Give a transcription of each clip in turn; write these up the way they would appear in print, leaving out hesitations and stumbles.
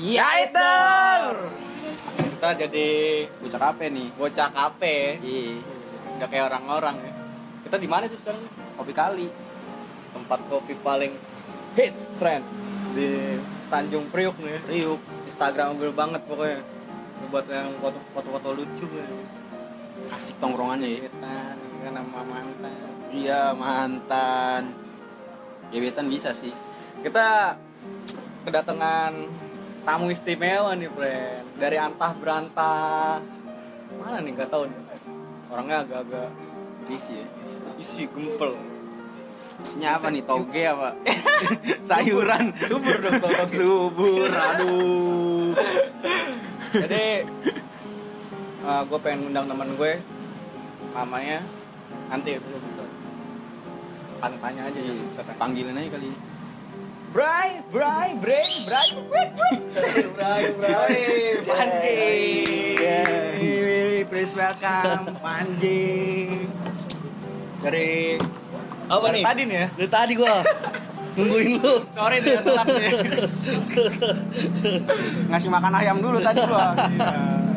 Iya Eter. Kita jadi Bocah kafe nih. bocah kafe. Iya. Nggak kayak orang-orang ya. Kita di mana sih sekarang? Kopi kali. Tempat kopi paling Hits friend. di Tanjung Priuk nih. Riuk. Instagramable banget pokoknya. Buat yang foto-foto lucu ya. Asik tongkrongannya ya. Gebetan, kan sama mantan. Iya mantan. Gebetan bisa sih. Kita kedatangan tamu istimewa nih, friend. Dari antah berantah. Mana nih, nggak tahu nih. Orangnya agak-agak Berisi ya. isi gempel. Isinya apa nih? Toge apa? Sayuran. Subur dong toge. Subur. Aduh. Jadi gue pengen undang teman gue, namanya nanti itu lo bisa tanya aja ya. Panggilin aja kali. Bray, Panji. Please welcome Panji. Dari Apa nih? Tadi nih ya. Dari tadi gua nungguin lu. Sorry nih telat nih. Ngasih makan ayam dulu tadi gua.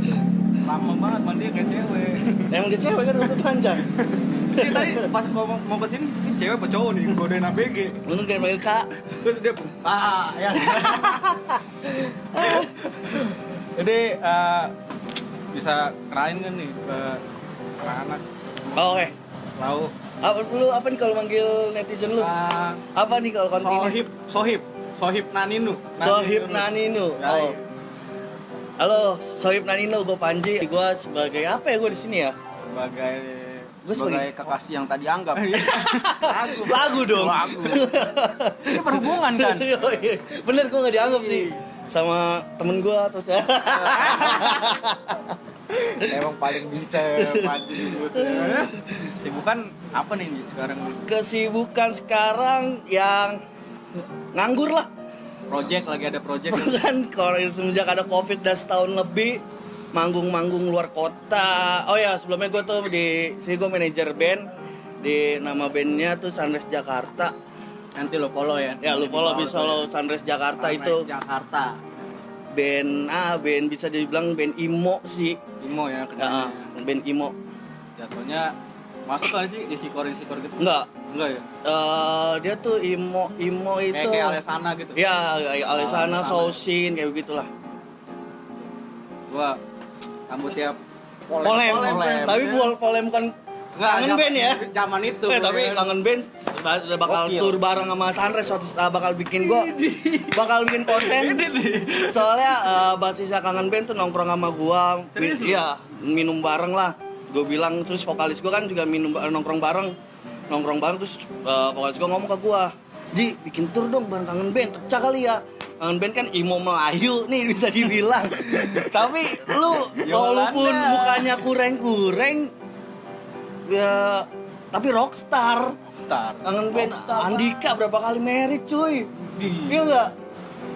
Iya. Lama banget mandi kayak cewek. Emang dia cewek kan rambut panjang. Ini tadi pas gua mau kesini, ini cewek apa cowok nih? Godain ABG. Untung dia panggil Kak. Terus dia ya. Jadi bisa kenalin kan nih ke anak-anak Oh, oke. tahu Apa nih kalau manggil netizen lu? Apa nih kalau konten? Sohib Naninu. Sohib Naninu. Ya, Oh. Halo, Sohib Naninu, gue Panji. Gue sebagai apa ya gue di sini ya? Sebagai Gue Sebagai kekasih yang tadi anggap. lagu dong. Lagu. Ini berhubungan kan? Bener, gue nggak dianggap sih sama temen gue terus ya. emang paling bisa Panji disebut. Sibukan apa nih sekarang? Kesibukan sekarang yang nganggur lah. Lagi ada project. Kan kalau semenjak ada covid dan setahun lebih manggung-manggung luar kota. Oh ya, sebelumnya gue tuh di sini gue manajer band, di nama bandnya tuh Sunrise Jakarta. Nanti lo follow ya. Ya lu follow bisa lo Sunrise Jakarta itu Jakarta. band bisa dibilang band emo sih. Imo ya Ya, kedengarannya. band emo. Jatuhnya masuk kan sih isi core gitu? Enggak. Enggak ya? Dia tuh emo itu. Kayak Alesana gitu. Ya, kayak Alesana, Alesana. Sousin kayak begitulah. Gua rambutnya Polem. Tapi polem bukan kangen band ya. Zaman itu. Tapi kangen band udah bakal Gokil. tur bareng sama Sunrise bakal bikin konten. Soalnya basisnya kangen band tuh nongkrong sama gua. Serius lu? Iya, minum bareng lah. Gue bilang terus vokalis gua kan juga nongkrong bareng terus vokalis gua ngomong ke gua, "Ji, bikin tur dong bareng kangen band, pecah kali ya." Kangen band kan emo Melayu nih bisa dibilang. Tapi lu walaupun mukanya kurang ya tapi rockstar. Kangen band Andika berapa kali merit cuy. Iya enggak?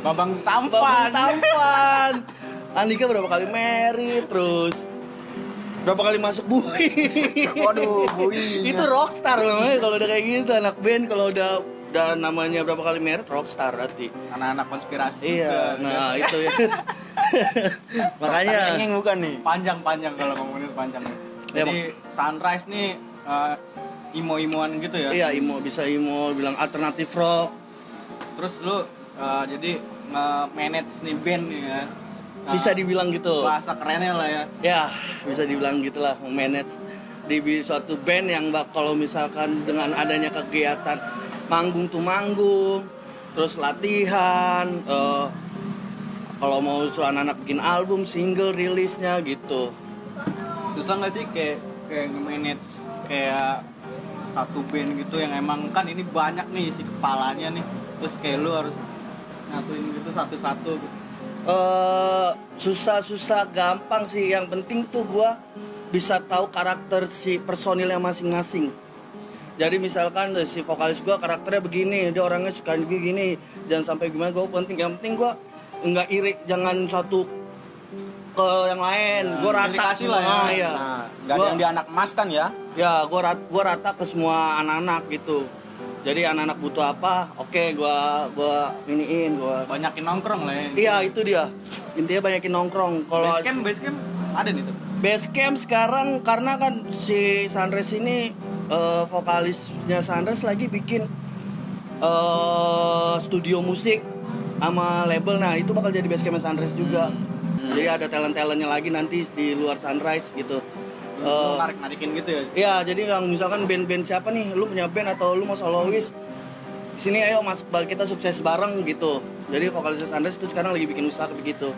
Bambang Bambang Tampan. Tampan. Andika berapa kali merit terus berapa kali masuk bui. Waduh, bui. Itu rockstar namanya kalau udah kayak gitu anak band kalau udah namanya berapa kali merit rockstar berarti. Anak-anak konspirasi Iya, juga. nah itu ya. Makanya Yang bukan nih. Panjang kalau ngomongin panjang. Ya, Jadi Sunrise nih imo-imoan gitu ya. iya bisa bilang alternatif rock. Terus lu jadi nge-manage nih band nih ya. Bisa dibilang gitu. Bahasa kerennya lah ya. Ya, bisa dibilang gitulah manage di suatu band yang kalau misalkan dengan adanya kegiatan manggung, terus latihan, kalau mau suruh anak-anak bikin album, single, rilisnya gitu. Susah nggak sih kayak nge-manage kayak satu band gitu yang emang kan ini banyak nih isi kepalanya nih, terus kayak lu harus ngatuin gitu satu-satu gitu. Susah gampang sih, yang penting tuh gua bisa tahu karakter si personilnya masing-masing. Jadi misalkan si vokalis gua karakternya begini, dia orangnya suka begini, jangan sampai gimana. Gua yang penting gua nggak iri, jangan satu ke yang lain. Ya, Gua rata delikasi semua. lah ya. Iya. Nah, gak ada yang di anak emas kan ya? Ya, gua rata ke semua anak-anak gitu. Jadi anak-anak butuh apa, oke gua iniin, gua banyakin nongkrong lah ya. iya itu dia. Intinya banyakin nongkrong. Kalau base camp ada nih tuh. base camp sekarang karena kan si Sunrise ini vokalisnya Sunrise lagi bikin studio musik sama label. Nah, itu bakal jadi base camp Sunrise juga. Jadi ada talent-talentnya lagi nanti di luar Sunrise gitu. Narik-narikin gitu ya. Iya, jadi yang misalkan band-band siapa nih, lu punya band atau lu mau solois, sini ayo masuk, kita sukses bareng gitu. Jadi vokalisnya Sunrise itu sekarang lagi bikin usaha begitu.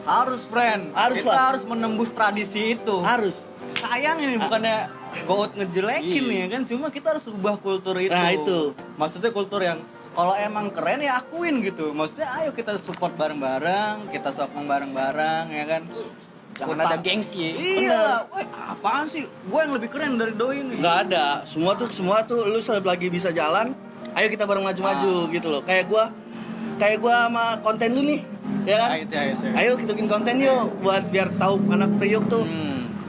Harus friend, Harus kita lah. harus menembus tradisi itu. Harus. Sayang ini bukannya go out ngejelekin nih ya kan, cuma kita harus ubah kultur itu. Nah, itu. Maksudnya kultur yang kalau emang keren ya akuin gitu. Maksudnya ayo kita support bareng-bareng, kita sokong bareng-bareng ya kan. Jangan ada gengsi. Iya, woi apaan sih? Gue yang lebih keren dari doi ini. Nggak ada. Semua tuh lu lagi bisa jalan, ayo kita bareng maju-maju gitu loh. Kayak gua sama konten lu nih, ya kan? Ayo kita bikin konten yuk buat biar tahu anak Priok tuh.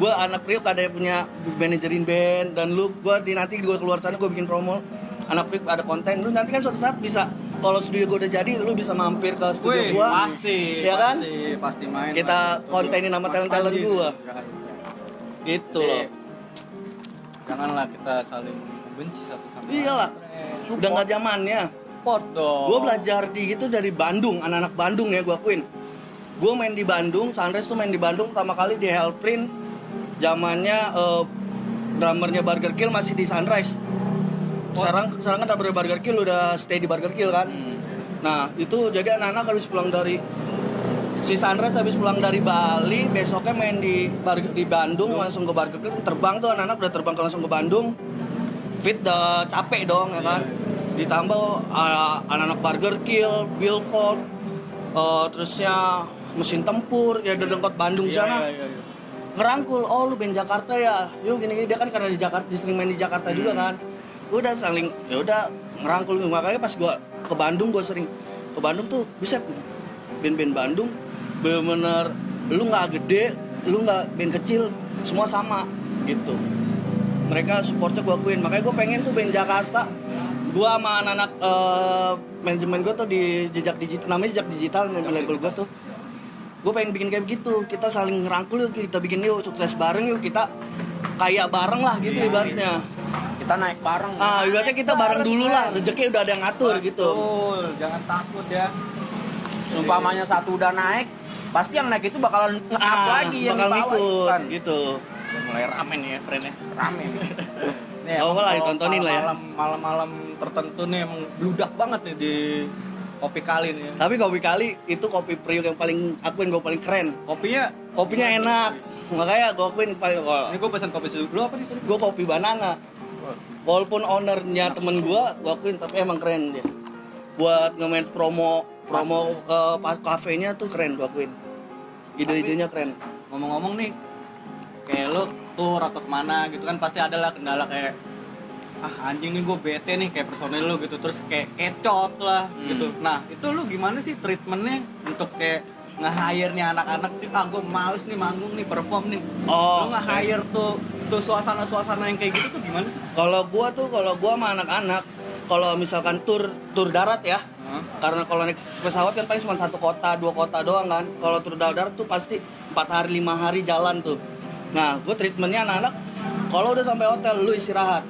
Gua anak Priok ada yang punya manajerin band dan nanti gua keluar sana gua bikin promo. Anak Priok ada konten, lu nanti kan suatu saat bisa kalau studio gua udah jadi, lu bisa mampir ke studio gua. Pasti, ya kan? Pasti main. Kita kontenin sama talent-talent gua. Gitu loh. Janganlah kita saling benci satu sama lain. Iyalah. Udah nggak zamannya. Support dong. Gue belajar dari Bandung, anak-anak Bandung ya gue akuin. Gue main di Bandung, Sunrise tuh main di Bandung pertama kali di Hellprint. Zamannya drummernya Burger Kill masih di Sunrise. Sekarang kan drummernya Burger Kill udah stay di Burger Kill kan. Nah itu jadi anak-anak habis pulang dari si Sunrise habis pulang dari Bali, besoknya main di Bandung langsung ke Burger Kill. Terbang tuh anak-anak udah terbang langsung ke Bandung. Fit udah capek dong ya kan. Ditambah anak-anak Burger Kill, Billfold, terusnya mesin tempur ya udah dekat Bandung sana. Ngerangkul, oh lu band Jakarta ya, yuk gini dia kan karena di Jakarta, sering main di Jakarta juga kan. Udah saling, ya udah ngerangkul. Makanya pas gua ke Bandung, gua sering ke Bandung tuh, bisa band-band Bandung bener-bener lu nggak gede, lu nggak band kecil, semua sama gitu. Mereka supportnya gua akuin, makanya gua pengen tuh band Jakarta. Gua sama anak-anak manajemen gua tuh di jejak digital, namanya jejak digital label gua tuh. Gue pengen bikin kayak begitu, kita saling ngerangkul yuk, kita bikin yuk, sukses bareng yuk, kita kaya bareng lah gitu ibaratnya. Kita naik bareng. Ibaratnya kita bareng dulu lah, rezeki udah ada yang ngatur gitu. Betul, jangan takut ya. Sumpamanya satu udah naik, pasti yang naik itu bakalan nge-up lagi yang bakal di bawah ngikut kan. gitu. Udah mulai rame nih ya friend ya. Rame. Nih, Oh, lah, kalau ditontonin lah ya. Malam-malam tertentu nih emang bludak banget nih di Kopi Kali nih ya. Tapi kopi kali itu kopi Priok yang paling akuin gue paling keren. Kopinya enak. Makanya gue akuin paling. Ini gue pesan kopi susu. Lu apa nih? Gue kopi banana. Walaupun ownernya temen gue akuin tapi emang keren dia. Buat nge-main promo pas kafenya tuh keren gue akuin. Ide-idenya keren. Ngomong-ngomong nih, kayak lu tour atau kemana gitu kan pasti ada lah kendala kayak anjing nih gue bete nih kayak personil lu gitu, terus kayak kecot lah gitu. Nah itu lu gimana sih treatmentnya untuk kayak nge-hire nih anak-anak nih, gue males nih manggung nih, perform nih. Lu nge-hire tuh suasana-suasana yang kayak gitu tuh gimana sih? Kalau gua sama anak-anak, kalau misalkan tur darat ya, karena kalau naik pesawat kan paling cuma 1 kota, 2 kota doang kan. Kalau tur darat tuh pasti 4 hari, 5 hari jalan tuh. Nah, gua treatmentnya anak-anak, kalau udah sampai hotel lu istirahat.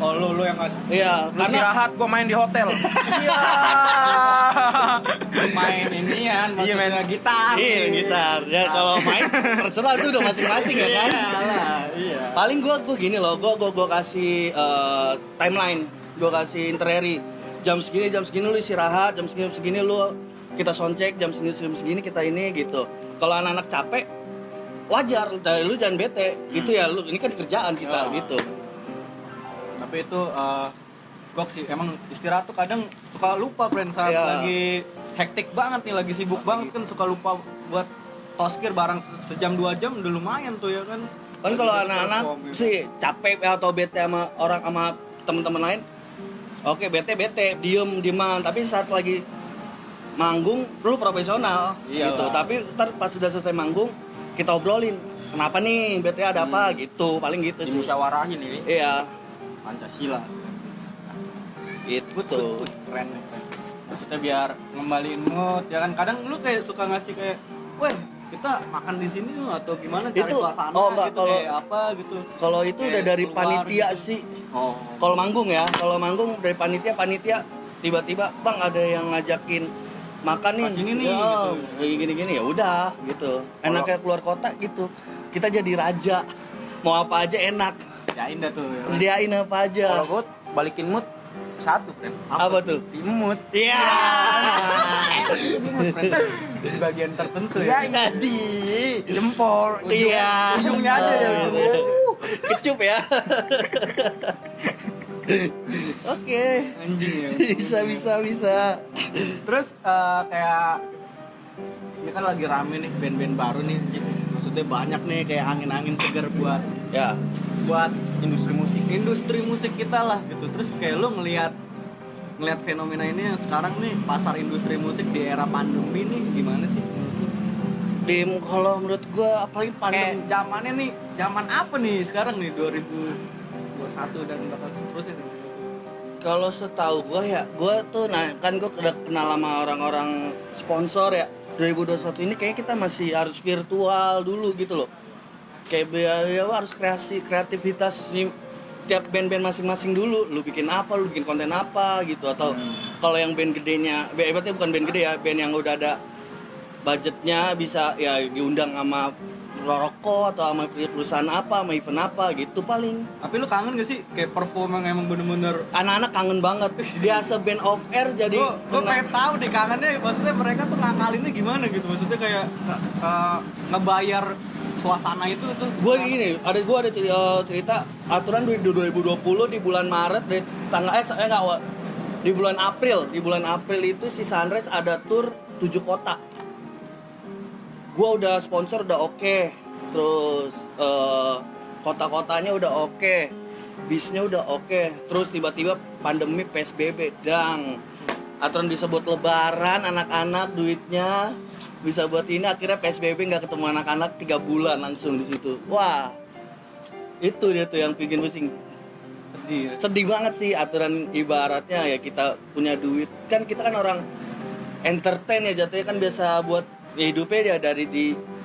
Oh lu yang ngasih Iya, karena Istirahat, gue main di hotel. Iya. main inian, maksudnya gitar. Iya, gitar. Ya kalau main terserah itu udah masing-masing ya kan. Iya. Paling gua gini loh, gua kasih timeline, gua kasih itinerary. Jam segini lu istirahat, jam segini lu kita soundcheck, jam segini kita ini gitu. Kalau anak-anak capek wajar, lu jangan bete. Gitu ya, lu ini kan kerjaan kita gitu. Tapi itu gok sih, emang istirahat tuh kadang suka lupa friend saat lagi hektik banget nih, lagi sibuk banget kan suka lupa buat toskir bareng sejam 2 jam udah lumayan tuh ya kan. Kan kalau anak-anak sih capek atau bete sama orang sama teman-teman lain, oke bete dieman, tapi saat lagi manggung perlu profesional gitu. Tapi ntar pas sudah selesai manggung kita obrolin kenapa nih bete ada apa gitu, paling gitu sih. Dimusyawarahin ini. Iya. Pancasila. Itu. Keren nih. Maksudnya biar ngembaliin mood ya kan. Kadang lu kayak suka ngasih kayak, "Weh, kita makan di sini yuk," atau gimana cari Itu, suasana enggak, gitu kalau- kayak apa gitu. Kalau itu Kayak udah dari keluar panitia gitu. sih. Oh. Kalau manggung ya, kalau manggung dari panitia tiba-tiba bang ada yang ngajakin makan nih, Pas ini nih, ya, gitu. gini-gini ya udah gitu. Enaknya keluar kota gitu. Kita jadi raja, mau apa aja enak, Yain dah tuh. Ya. sediain apa aja. Kalau gue balikin mood satu, friend. Apa tuh? Imut. Iya. Imut, friend. Di bagian tertentu Iya, ya. Jadi Jempol. iya. ujungnya aja ya, ujungnya. Kecup ya. Oke. Anjing ya. Bisa. Terus kayak ini kan lagi rame nih band-band baru nih. Maksudnya banyak nih kayak angin-angin segar Ya. buat industri musik kita lah gitu. Terus kayak lu ngelihat fenomena ini yang sekarang nih pasar industri musik di era pandemi nih gimana sih? Kalau menurut gua apalagi Kayak pandemi. zamannya nih, zaman apa nih sekarang nih 2021 dan bakal seterusnya nih. Kalau setahu gua tuh kan gua udah kenal sama orang-orang sponsor ya. 2021 ini kayaknya kita masih harus virtual dulu gitu loh. Kayak ya harus kreativitas sih tiap band-band masing-masing dulu. Lu bikin apa, lu bikin konten apa gitu atau kalau yang band gedenya, berarti bukan band gede ya, band yang udah ada budgetnya bisa ya diundang sama rokok atau sama perusahaan apa, sama event apa gitu paling. Tapi lu kangen gak sih kayak perform yang emang bener-bener Anak-anak kangen banget. Biasa band off air jadi gue pengen tahu deh kangennya, maksudnya mereka tuh ngakalinnya gimana gitu, maksudnya kayak ngebayar suasana itu tuh. Gue gini, gue ada cerita aturan di 2020 di bulan Maret dari tanggal di bulan April itu si Sunrise ada tour 7 kota. Gue udah sponsor udah oke. Terus kota-kotanya udah oke. Bisnya udah oke. Terus tiba-tiba pandemi PSBB dang. Aturan disebut lebaran, anak-anak duitnya bisa buat ini, akhirnya PSBB nggak ketemu anak-anak 3 bulan langsung di situ. Wah, itu dia tuh yang bikin pusing. Sedih ya. Sedih banget sih aturan, ibaratnya ya kita punya duit kan, kita kan orang entertain ya jatuhnya kan, biasa buat ya hidupnya ya dari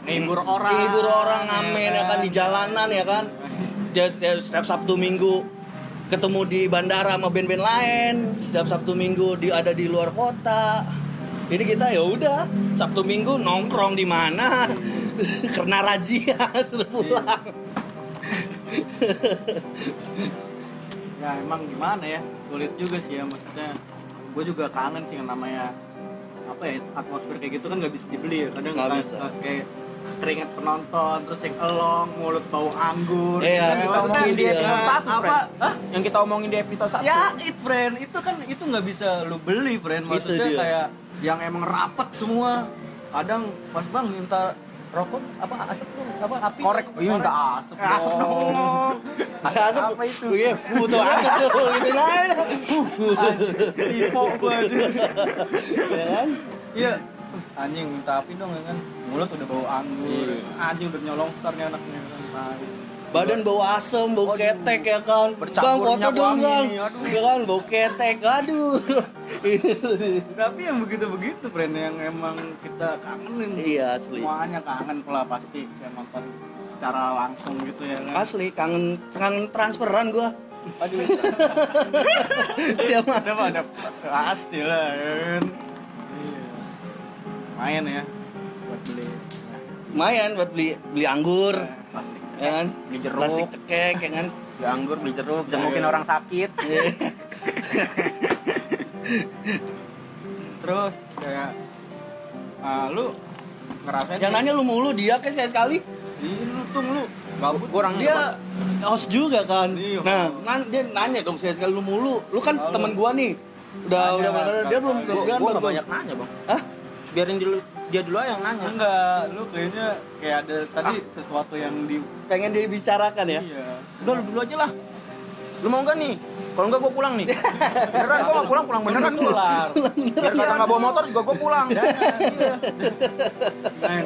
Ngehibur orang, ngamen ya kan, di jalanan ya kan. Dia setiap Sabtu Minggu ketemu di bandara sama band-band lain, setiap Sabtu Minggu ada di luar kota. Jadi kita ya udah Sabtu Minggu nongkrong di mana karena razia sudah pulang. Ya emang gimana ya, sulit juga sih ya, maksudnya gue juga kangen sih yang namanya apa ya, atmosfer kayak gitu kan nggak bisa dibeli ya, kadang Nggak kan, bisa. kayak keringat penonton, terus yang elong, mulut bau anggur. Iya, gitu. kita Maksudnya omongin di dia episode 1, apa? friend. Hah? Yang kita omongin di episode 1. Ya, friend, itu nggak bisa lu beli, friend. Maksudnya dia. kayak yang emang rapet semua. Kadang pas bang minta rokok apa asap tuh apa api Korek. Iya, minta asap. asap dong. Asap apa itu? Iya, butuh asap tuh gitu nah. Tipe gua aja. Ya kan? Iya. Anjing minta api dong ya kan. Mulut udah bau anggur. Iya. Anjing udah nyolong star nih anaknya kan. Badan bau asem, bau ketek ya kan. Bercampur Bang, foto minyak dong wangi bang. nih, aduh. Ya kan, bau ketek, aduh. Tapi yang begitu-begitu friend yang emang kita kangenin. Iya, asli. Semuanya kangen pula pasti yang nonton secara langsung gitu ya kan. Asli, kangen transferan gua. Aduh. Dia mah. Ada pasti lah ya kan. Iya. Main ya buat beli Lumayan buat beli anggur, plastik. ya kan? Beli jeruk. Plastik cekek, ya kan? Beli anggur, beli jeruk, jengukin orang sakit. Terus kayak lu ngerasain Yang nanya lu mulu, dia kayak sekali-sekali. lu gabut Gue orangnya Dia host juga kan. Iya. Nah, dia nanya dong sekali-sekali lu mulu. Lu kan Halo. teman gua nih. Udah Nanya, dia belum sekali. gue gak banyak nanya bang. Hah? Biarin dia dulu aja yang nanya. enggak, lu kayaknya kayak ada tadi sesuatu yang di Pengen dibicarakan ya? iya. Udah lu dulu aja lah. Lu mau gak nih? Kalau enggak gue pulang nih. Beneran gue gak pulang beneran gue. Kelar. Biar kata gak bawa motor juga gue pulang. Iya. Nah.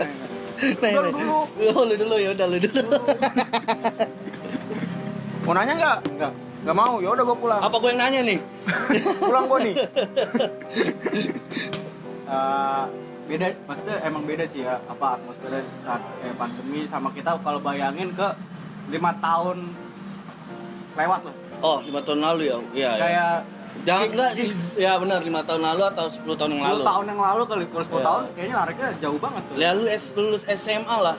Nah, Lu dulu. Lu dulu ya udah lu dulu. Mau nanya nggak? Enggak. Gak mau, ya udah gue pulang. Apa gue yang nanya nih? Pulang gue nih. Beda, maksudnya emang beda sih ya, apa atmosfer saat pandemi sama kita kalau bayangin ke 5 tahun lewat loh. Oh, 5 tahun lalu ya? Iya. Kayak Jangan enggak, ya benar 5 tahun lalu atau 10 tahun yang 10 lalu. tahun yang lalu kali, kalau 10 Iya. tahun kayaknya nariknya jauh banget tuh. Ya lu lulus SMA lah.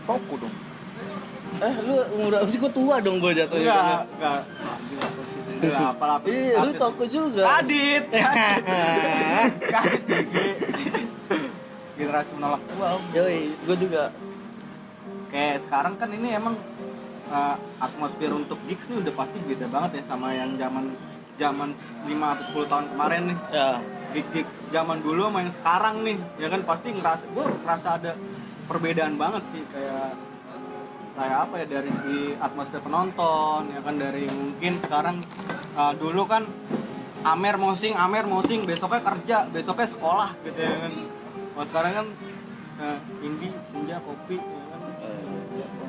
Toko dong. Lu umur berapa sih? Kok tua dong gue jatuhnya. Enggak. Enggak, apa-apa. Iya, lu toko juga. Kadit. Kadit GG. Generasi menolak tua. Yoi, gue juga. Kayak sekarang kan ini emang atmosfer untuk gigs nih udah pasti beda banget ya sama yang zaman 5 atau 10 tahun kemarin nih. Ya. Gigs zaman dulu sama yang sekarang nih, ya kan pasti gue ngerasa ada perbedaan banget sih, kayak apa ya, dari segi atmosfer penonton ya kan, dari mungkin sekarang dulu kan amer mosing, besoknya kerja, besoknya sekolah gitu ya kan. Kalau sekarang kan indie, senja, kopi ya kan,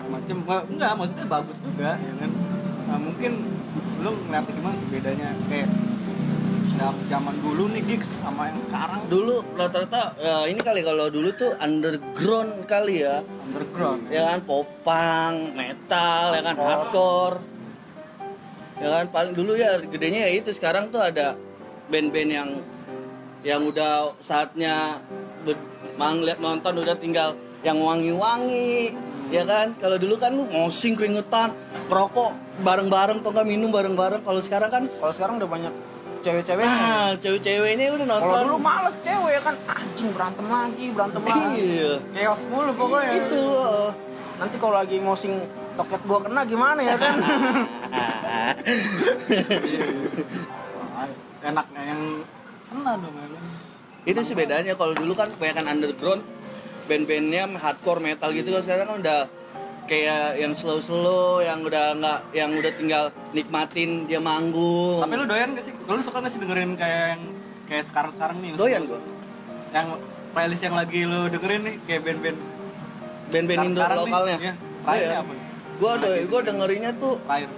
macem enggak, maksudnya bagus juga ya kan. Mungkin lu ngeliatnya gimana bedanya kayak zaman dulu nih gigs sama yang sekarang? Dulu rata-rata ini kali, kalau dulu tuh underground kali ya. Underground Ya kan, popang, metal, ya kan, hardcore. Ya kan, paling dulu ya gedenya ya itu. Sekarang tuh ada band-band yang udah saatnya lihat nonton, udah tinggal yang wangi-wangi. Ya kan, kalau dulu kan lu mosing, keringetan, rokok bareng-bareng, atau nggak minum bareng-bareng. Kalau sekarang kan, Kalau sekarang udah banyak cewek-ceweknya. nah, cewek-ceweknya udah nonton. Kalau dulu males cewek kan, anjing berantem lagi. Iya. chaos mulu pokoknya. Itu. Nanti kalau lagi ngosing toket gua kena gimana ya kan? Enaknya yang kena dong ya kan. Itu sih bedanya. Kalau dulu kan kebanyakan underground, band-bandnya hardcore metal gitu. Kalau sekarang kan udah kayak yang slow-slow, yang udah tinggal nikmatin dia manggung. Tapi lu doyan gak sih? Lu suka gak sih dengerin kayak sekarang nih? Doyan gua. Yang playlist yang lagi lu dengerin nih kayak band-band Band-band Indo sekarang lokalnya. Nih, ya. Terakhirnya Iya. apa? Gua dengerinnya tuh Terakhir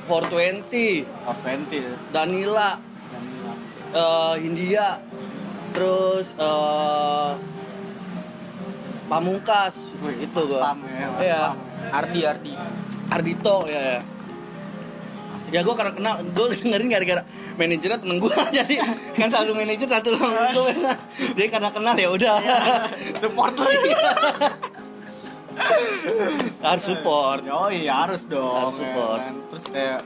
420, Top 20 ya. Danila, Hindia, terus Pamungkas. Wih, Itu Mas gua. Pam ya, Mas Iya. Pam. Ardi. Ardito ya. Ya gue karena kenal, gue dengerin gara-gara manajernya temen gue. Jadi kan satu manajer satu gue. Jadi karena kenal ya udah. Support lagi. Harus support. Oh iya harus dong. Harus support. Ya kan? Terus kayak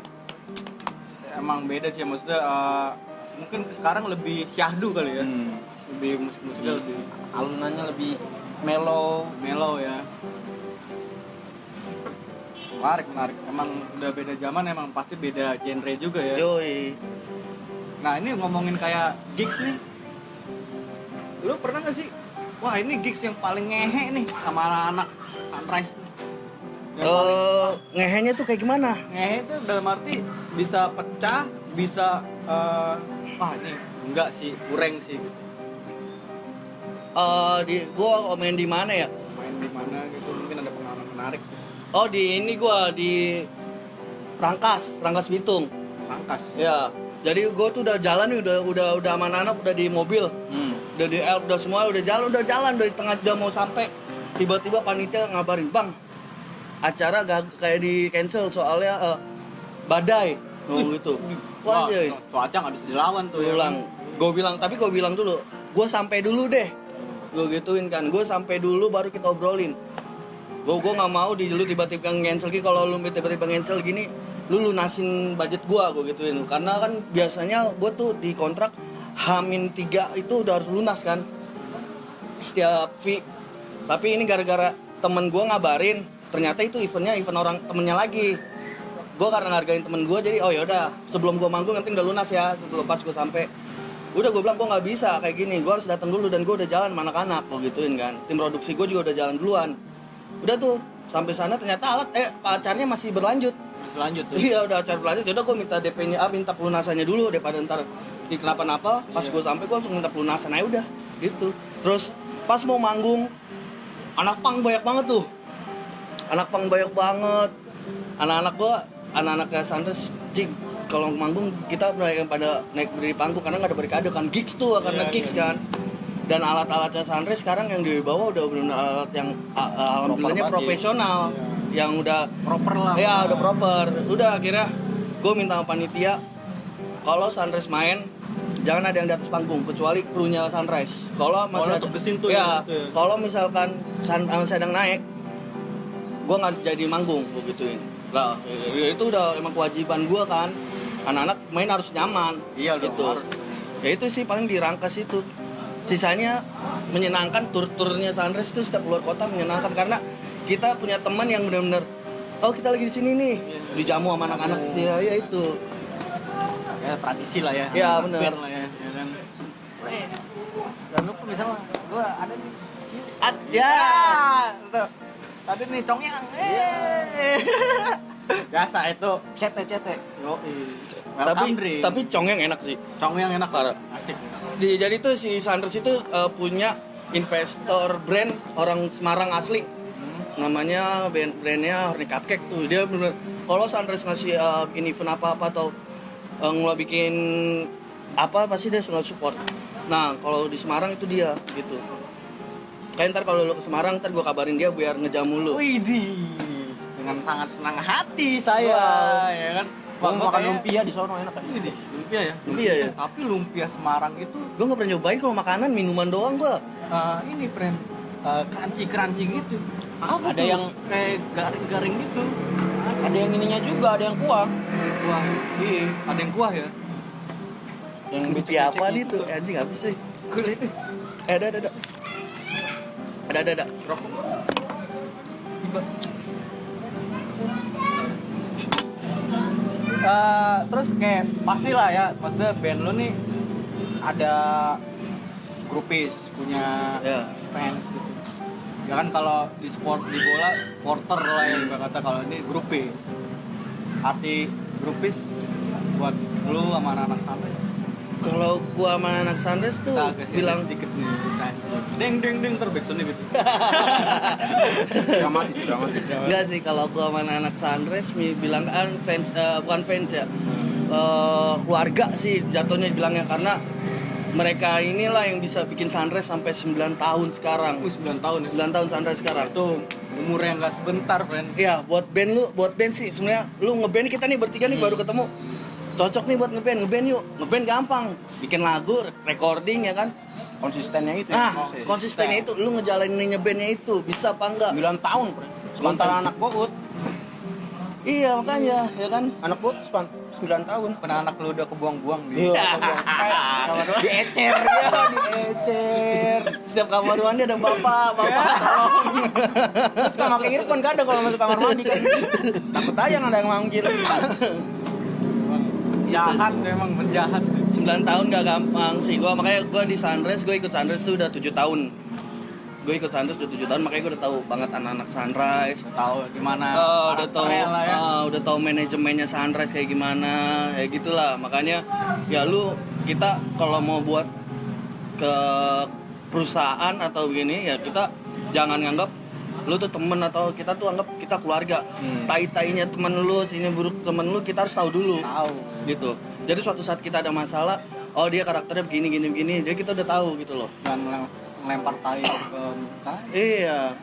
emang beda sih, maksudnya mungkin sekarang lebih syahdu kali ya. Lebih musik-musiknya lebih Alunannya lebih mellow. mellow ya. Menarik. Emang udah beda zaman, emang pasti beda genre juga ya. Yoi. Nah ini ngomongin kayak gigs nih, lu pernah gak sih, wah ini gigs yang paling ngehe nih sama anak-anak Sunrise nih. Yang paling Ngehenya tuh kayak gimana? ngehe itu dalam arti bisa pecah, bisa wah ini enggak sih, kurang sih gitu. Gue main di mana ya? Main di mana gitu, mungkin ada pengalaman menarik gitu. Oh di ini gue di Rangkas Bitung. Rangkas. Ya. Jadi gue tuh udah jalan nih, udah sama anak udah di mobil. Udah di udah semua udah jalan udah di tengah, udah mau sampai. Tiba-tiba panitia ngabarin, "Bang, acara kayak di cancel soalnya badai." Gitu. Wah, anjay. Cuaca nggak bisa dilawan tuh. Gue bilang dulu, gue sampai dulu deh. Gue gituin kan, gue sampai dulu baru kita obrolin. Gue nggak mau di lu tiba-tiba cancel gini. Kalau lu tiba-tiba cancel gini, lu lunasin budget gue gituin. Karena kan biasanya gue tuh di kontrak H-3 itu udah harus lunas kan setiap fee. Tapi ini gara-gara temen gue ngabarin, ternyata itu event orang temennya lagi. Gue karena ngargain temen gue, jadi oh yaudah sebelum gue manggung nanti udah lunas ya. Sebelum pas gue sampai, udah gue bilang gue nggak bisa kayak gini, gue harus datang dulu dan gue udah jalan sama anak-anak, gue gituin kan. Tim produksi gue juga udah jalan duluan. Udah tuh sampai sana ternyata acaranya masih berlanjut. Masih lanjut tuh. Iya udah acara berlanjut. Udah gue minta DP-nya, minta pelunasannya dulu daripada ntar di kenapa-napa. Pas gue sampai gue langsung minta pelunasan aja udah gitu. Terus pas mau manggung, anak pang banyak banget tuh. Anak-anak gue anak-anak Sunrise, Cik, kalau manggung kita pada naik berdiri panggung karena nggak ada barikade kan, gigs tuh karena gigs kan. Dan alat-alatnya Sunrise sekarang yang dibawa udah benar alat yang alhamdulillahnya profesional, yang udah proper lah. ya udah proper. Udah akhirnya gue minta sama panitia kalau Sunrise main jangan ada yang di atas panggung kecuali krunya Sunrise. Kalau masih untuk gesin tuh ya, gitu ya. kalau misalkan sedang naik, gue nggak jadi manggung, gue gituin. Lah itu udah emang kewajiban gue kan. Anak-anak main harus nyaman. Iya dong, gitu. harus. Ya itu sih paling dirangkas itu. Sisanya menyenangkan, tur-turnya Sunrise itu setiap keluar kota menyenangkan karena kita punya teman yang benar-benar kita lagi di sini nih, dijamu sama anak-anak sih ya itu. Ya tradisi lah ya. Ya, Anak bener. band lah ya kan. Dan lu pun misalnya gua ada nih. Ya. Tuh. Tadi nih congyang. Biasa itu cete. Yoi. Tapi Congyang enak sih. congyang enak Parah. Asik. Jadi tuh si Sunrise itu punya investor brand orang Semarang asli. Namanya brandnya Horny Cupcake tuh. Dia bener kalau Sunrise ngasih bikin event apa-apa atau ngeluar bikin apa pasti dia selalu support. Nah kalau di Semarang itu dia gitu. Kayak ntar kalau lu ke Semarang ntar gue kabarin dia biar ngejamu lu. Widih. Dengan sangat senang hati saya, Wow. ya kan. Gua makan lumpia di sono enak kan. Widih, lumpia ya. Lumpia ya? Tapi lumpia Semarang itu Gue nggak pernah nyobain kalau makanan, minuman doang gue. ini friend crunchy gitu. Ada tuh? yang kayak garing-garing gitu. Ada yang ininya juga, ada yang kuah. Wah, Iya. ada yang kuah ya. Yang Lumpia apa becek-becek nih gitu. tuh? Anjing habis sih. Kulit. Ada. Rokok. Terus kayak pastilah ya, maksudnya band lo nih ada grupis, punya Ya. fans gitu. Ya kan kalau di sport di bola, supporter lah ya ibarat kata, kalau ini grupis. Arti grupis buat lu sama anak-anak sampai Kalau gua sama anak Sunrise tuh bilang sedikit nih deng terbacksoundnya gitu. Dramatis. enggak sih kalau gua sama anak Sunrise bilang kan fans bukan fans ya. Keluarga sih jatuhnya bilangnya karena mereka inilah yang bisa bikin Sunrise sampai 9 tahun sekarang. 9 tahun ya. 9 tahun Sunrise sekarang. Itu umurnya nggak sebentar, friend. Iya, buat band sih sebenarnya lu ngeband kita nih bertiga nih baru ketemu. Cocok nih buat ngeband yuk. Ngeband gampang. Bikin lagu, recording ya kan. Konsistennya itu. Nah, ya. konsistennya itu lu ngejalanin ngebandnya itu bisa apa enggak? 9 tahun, Bro. Sementara anak gua Ut. Iya, makanya ya kan. Anak gua 9 tahun. Pernah anak lu udah kebuang-buang gitu. Iya, diecer dia, diecer. Setiap kamar mandi ada bapak tolong. Terus kalau pakai earphone kan ada kalau masuk kamar mandi kan. Takut aja ada yang manggil. Jahat memang, menjahat. 9 tahun gak gampang sih makanya gua di Sunrise, gue ikut Sunrise tuh udah 7 tahun. Gue ikut Sunrise udah 7 tahun, makanya gue udah tahu banget anak-anak Sunrise. Tahu gimana Udah tahu karakternya lah ya. udah tahu manajemennya Sunrise kayak gimana, ya gitulah. Makanya ya kita kalau mau buat ke perusahaan atau begini ya kita jangan nganggap lu tuh temen atau kita tuh anggap kita keluarga. Tai-tainya temen lu, sini buruk temen lu, kita harus tahu dulu. Tahu. Gitu. Jadi suatu saat kita ada masalah, oh dia karakternya begini, jadi kita udah tahu gitu loh. Jangan lempar tai ke muka. Iya.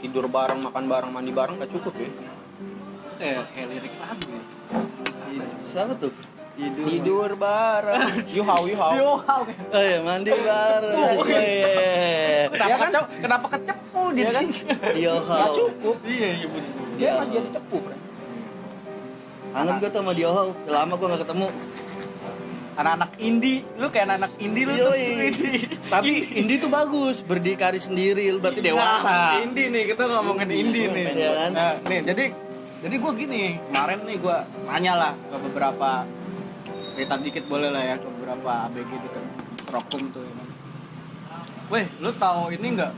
Tidur bareng, makan bareng, mandi bareng gak cukup ya. Kayak lirik lagu. Siapa tuh? Tidur bareng. You how. Yo, Oh iya, mandi bareng. Oh iya. kenapa kecepu dia kan? Yo, Gak cukup. Iya bener. Dia masih jadi cepu, Bro. Anget gue tuh sama Dioho, udah lama gue gak ketemu. Anak-anak indie, lu kayak anak-anak indie lu tuh. Yoi. Tapi indie tuh bagus, berdikari sendiri, lu berarti Nah, dewasa. indie nih, kita ngomongin indie nih. Iya kan? Nah, nih, jadi gue gini, kemarin nih gue nanya lah ke beberapa, cerita dikit boleh lah ya, ke beberapa ABG gitu, Rokum tuh. Ya. Weh, lu tahu ini nggak?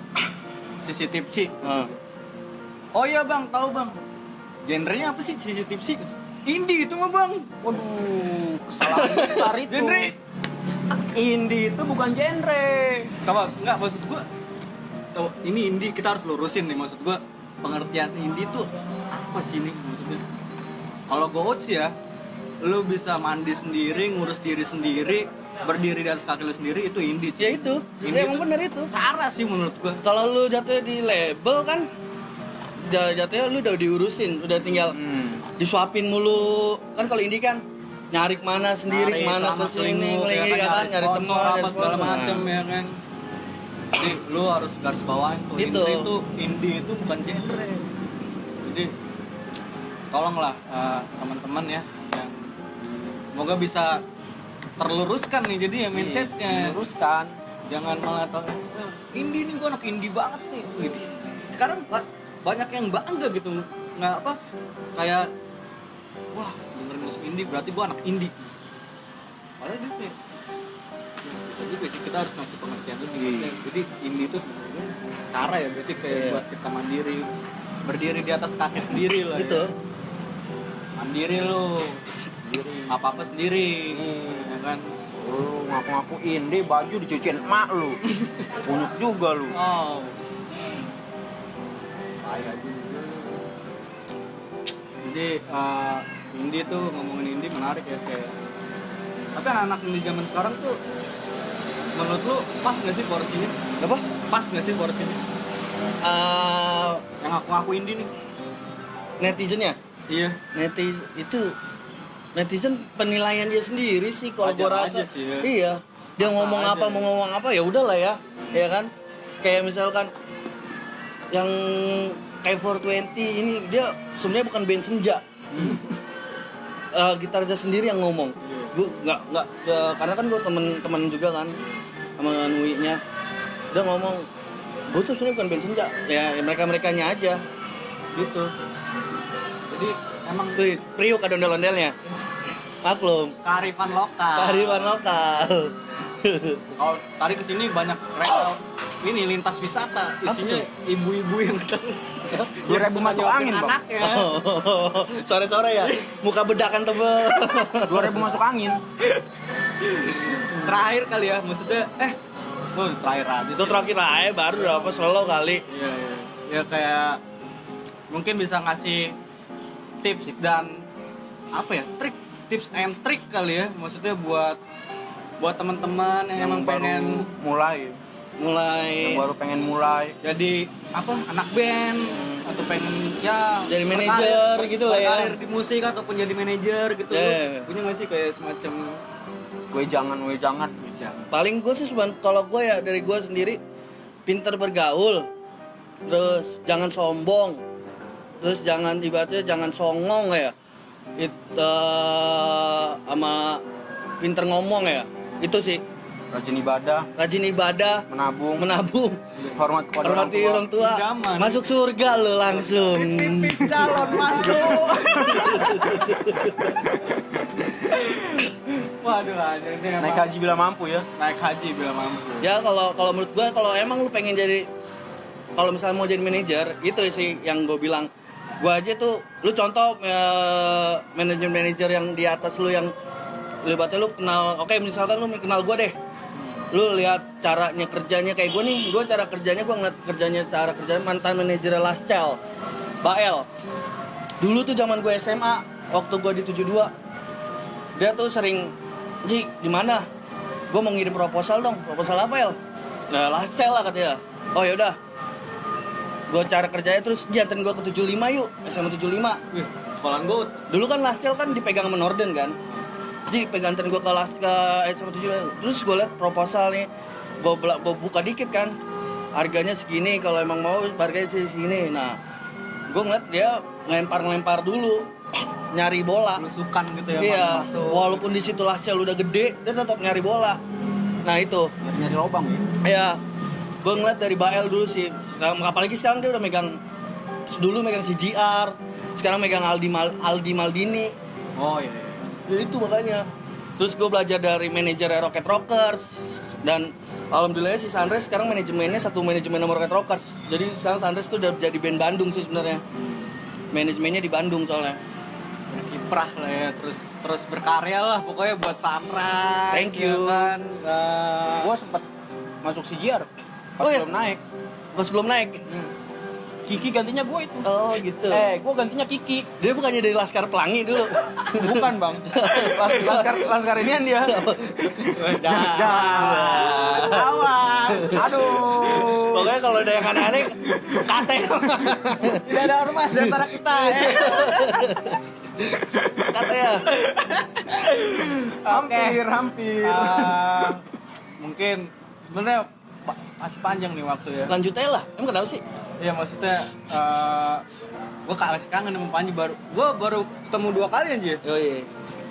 Sisi tipsi. Nah, Oh iya bang, tahu bang. Genrenya apa sih sisi tipsi? Indie itu mah bang. Waduh, kesalahan besar itu. Genre. Indie itu bukan genre. Coba, enggak maksud gue. Tuh, ini indie kita harus lurusin nih, maksud gue pengertian indie tuh apa sih ini maksudnya? Kalau goat sih ya, lu bisa mandi sendiri, ngurus diri sendiri, berdiri di atas kaki lu sendiri, itu indie. Ya itu, Indie emang tuh bener itu. cara sih menurut gua. Kalau lu jatuhnya di label kan, jatuhnya lu udah diurusin, udah tinggal disuapin mulu. Kan kalau indie kan nyari kemana sendiri, kemana ke sini, ngelingi kan, nyari teman, apa segala macam ya kan. Jadi lu harus garis bawain tuh Gitu. indie itu bukan genre. Jadi tolonglah teman-teman ya yang semoga bisa terluruskan nih jadi ya mindsetnya. Luruskan. Jangan malah tahu indie nih, gue anak indie banget nih. Wih, sekarang banyak yang bangga gitu, nggak apa kayak wah dengerin musik indie berarti gue anak indie. Padahal gitu ya, bisa juga sih, kita harus ngasih pengertian tuh. Jadi indie itu cara ya berarti kayak buat kita mandiri, berdiri di atas kaki sendiri lah. Gitu. Ya. Mandiri lu, apa sendiri, ya kan. Lu ngaku-ngaku indie, baju dicuciin emak lu. Bunyuk juga lu. Oh. Payah juga. Jadi indie tuh, ngomongin indie menarik ya kayak. Tapi anak-anak indie zaman sekarang tuh menurut lu pas nggak sih porsinya? Apa? Pas nggak sih porsinya? Yang aku indie nih. Netizennya? Iya. Netizen penilaian dia sendiri sih kalau Wajar gua rasa. aja sih, ya. Iya. Dia Masa ngomong aja apa, ya. mau ngomong apa ya udahlah ya. Ya kan? Kayak misalkan yang kayak 420 ini dia sebenarnya bukan band senja. Gitarnya sendiri yang ngomong. Gue nggak karena kan gue teman juga kan sama Nui-nya. Dia ngomong, gue tuh sebenarnya bukan band senja. Ya mereka-merekanya aja. Gitu. Jadi emang Wih, Priuk ada ondel-ondelnya. Maklum. kearifan lokal. Kearifan lokal. Kalau tadi kesini banyak kereta ini lintas wisata, isinya ibu-ibu yang 2000 masuk angin, Bang. anaknya. Sore-sore ya, muka bedakan tebel. 2000 masuk angin. Terakhir kali ya, maksudnya terakhir aja Itu sih. terakhir aja baru apa selo kali. Iya. Ya kayak mungkin bisa ngasih tips dan apa ya, tips and trick kali ya, maksudnya buat teman-teman yang emang baru pengen yang baru pengen mulai jadi apa anak band atau pengen ya Jadi manajer gitu lah ya. berkarir di musik ataupun jadi manajer gitu. Yeah. Punya nggak sih kayak semacam gue jangan Paling gue sih kalau gue ya dari gue sendiri pinter bergaul, terus jangan sombong, terus jangan ibaratnya jangan songong ya, itu sama pinter ngomong ya, itu sih. Rajin ibadah, menabung hormati kepada orang tua, Idaman. masuk surga lo langsung. calon mantu. Waduh, ini emang naik haji bila mampu ya. naik haji bila mampu. Ya kalau menurut gue kalau emang lu pengen jadi, kalau misalnya mau jadi manajer, itu sih yang gue bilang. Gue aja tuh, lu contoh manajer yang di atas lu yang libatnya lu kenal, oke misalkan lu kenal gue deh, lu lihat caranya kerjanya kayak gue nih, gue cara kerjanya gue ngeliat cara kerjanya mantan manajer Lascel, Bael. Dulu tuh zaman gue SMA, waktu gue di 72, dia tuh sering, Ji, di mana? Gue mau ngirim proposal dong. Proposal apa ya? Nah, Lascel lah katanya. Oh yaudah. Gue cara kerjanya terus jantan gue ke 75 yuk, SMA 75. Wih, sekolahan gue. Dulu kan Lascel kan dipegang sama Norden kan. Jadi pegantan gue ke SMA 75. Terus gue liat proposal nih. Gue buka dikit kan. Harganya segini, kalau emang mau harganya segini. Nah, gue ngeliat dia ngelempar dulu. Nyari bola. Belusukan gitu ya. Iya, masuk. walaupun di situ Lascel udah gede, dia tetap nyari bola. Nah itu, nyari lubang ya. ya, gue ngeliat dari Bael dulu sih. Apalagi sekarang dia udah megang, dulu megang CGR, sekarang megang Aldi Maldini. Oh iya. Ya itu makanya. Terus gue belajar dari manajer Rocket Rockers dan alhamdulillah si Sunrise sekarang manajemennya satu manajemen sama Rocket Rockers. Jadi sekarang Sunrise tuh udah jadi band Bandung sih sebenarnya. Manajemennya di Bandung soalnya. Kiprah lah ya, terus berkarya lah pokoknya buat Sunrise. Thank you. Ya kan? Gue sempet masuk CGR pas Oh, iya? belum naik. Pas belum naik. Kiki gantinya gue itu. Oh gitu. Gue gantinya Kiki. Dia bukannya dari Laskar Pelangi dulu. Bukan bang. Laskar inian dia. Awas. Aduh. Pokoknya kalau ada yang aneh-aneh, kate. Tidak ada ormas di antara kita. Kate ya. Hampir. Mungkin sebenarnya masih panjang nih waktu ya. Lanjut aja lah. Emang kenapa sih? Iya maksudnya gue masih kangen sama Panji, gue baru ketemu 2 kali aja. Oh iya.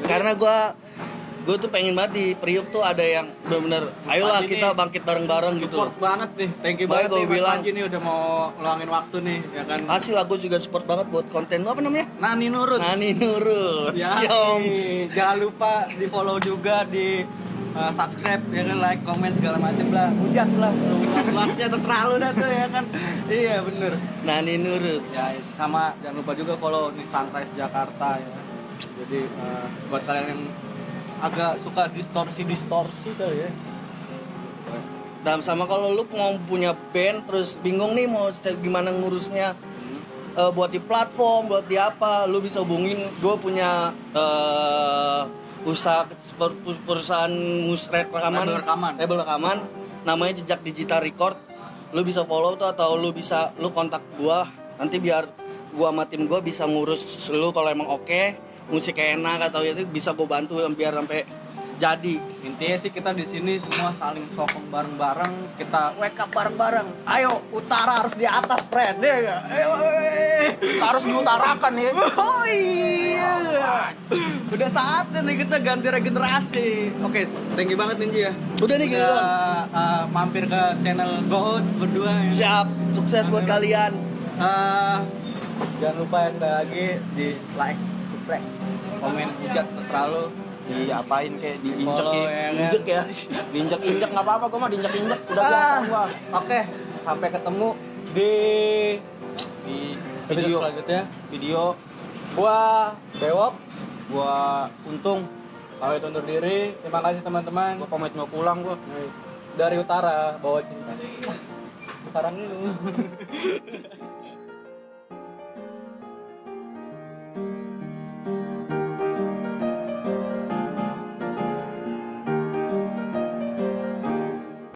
Karena gue tuh pengen banget di Priuk tuh ada yang benar-benar ayolah Panji kita nih, bangkit bareng-bareng gitu. Support banget nih, thank you Makanya banget gua nih Mas bilang. Panji nih udah mau ngeluangin waktu nih, ya kan. Hasil aku juga support banget buat konten lu apa namanya? Nani Nurut. Nani Nurut. Ya, Sioms. jangan lupa di follow juga, di subscribe, ya kan, like, comment segala macem lah, hujat lah, luas-luasnya terserah lu dah tuh, ya kan. Iya bener. Nani Nurut. Ya sama jangan lupa juga follow nih Sunrise Jakarta ya. Jadi buat kalian yang agak suka distorsi kali ya. Dan sama kalau lu mau punya band terus bingung nih mau gimana ngurusnya buat di platform, buat di apa, lu bisa hubungin gue punya usaha perusahaan label rekaman namanya Jejak Digital Record. Lu bisa follow tuh atau lu kontak gua nanti biar gua sama tim gua bisa ngurus lu kalau emang oke, musik enak atau itu bisa gua bantu biar sampai jadi. Intinya sih kita di sini semua saling sokong bareng-bareng, kita wake up bareng-bareng. Ayo, utara harus di atas, friend. Ya enggak? Ayo, Kita harus diutarakan ya. oh iya. Udah saatnya nih kita ganti regenerasi. Oke, thank you banget Ninja ya. Udah nih gitu doang. Mampir ke channel Goat berdua ya. Siap, sukses buat kalian. Jangan lupa ya sekali lagi di like, subscribe, komen, hujat terserah lo. Diapain kayak diinjek Follow, ya. ya kan? Injek ya. Diinjek nggak apa-apa, gue mah diinjek udah biasa gua. Oke, sampai ketemu di Di episode video selanjutnya. Gua Bewok, gua Untung, pamit undur diri. Terima kasih teman-teman. gua pamit mau pulang gua. Dari utara bawa cinta. Sekarang dulu.